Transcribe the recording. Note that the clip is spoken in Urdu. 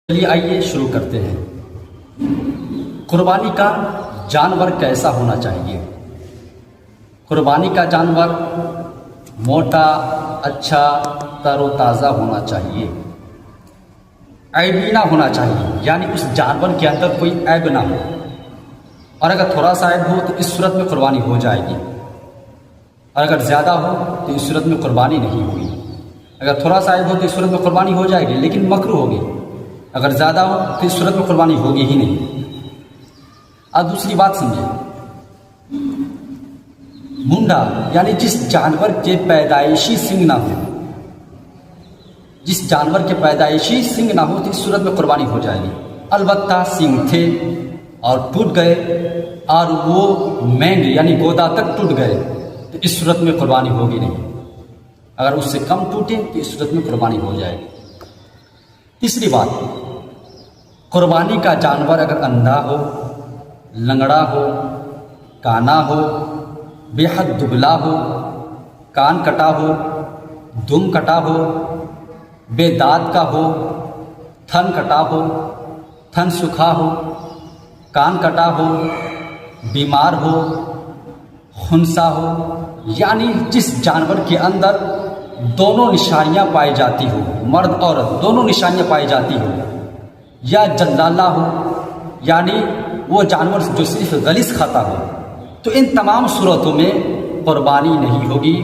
چلیے آئیے شروع کرتے ہیں۔ قربانی کا جانور کیسا ہونا چاہیے؟ قربانی کا جانور موٹا، اچھا، تر و تازہ ہونا چاہیے، عیبی نہ ہونا چاہیے، یعنی اس جانور کے اندر کوئی عیب نہ ہو، اور اگر تھوڑا سا عیب ہو تو اس صورت میں قربانی ہو جائے گی، اور اگر زیادہ ہو تو اس صورت میں قربانی نہیں ہوگی۔ اگر تھوڑا سا عیب ہو تو اس صورت میں قربانی ہو جائے گی لیکن مکروہ ہوگی، اگر زیادہ ہو تو اس صورت میں قربانی ہوگی ہی نہیں۔ اب دوسری بات سمجھیں، منڈا یعنی جس جانور کے پیدائشی سنگ نہ ہو، جس جانور کے پیدائشی سنگ نہ ہو تو اس صورت میں قربانی ہو جائے گی۔ البتہ سنگ تھے اور ٹوٹ گئے اور وہ مینگ یعنی گودا تک ٹوٹ گئے تو اس صورت میں قربانی ہوگی نہیں، اگر اس سے کم ٹوٹے تو اس صورت میں قربانی ہو جائے گی۔ تیسری بات، قربانی کا جانور اگر اندھا ہو، لنگڑا ہو، کانا ہو، بے حد دبلا ہو، کان کٹا ہو، دم کٹا ہو، بے دانت کا ہو، تھن کٹا ہو، تھن سوکھا ہو، کان کٹا ہو، بیمار ہو، خنثی ہو، یعنی جس جانور کے اندر دونوں نشانیاں پائی جاتی ہو، مرد عورت دونوں نشانیاں پائی جاتی ہو، یا جلالہ ہو یعنی وہ جانور جو صرف غلیظ کھاتا ہو، تو ان تمام صورتوں میں قربانی نہیں ہوگی۔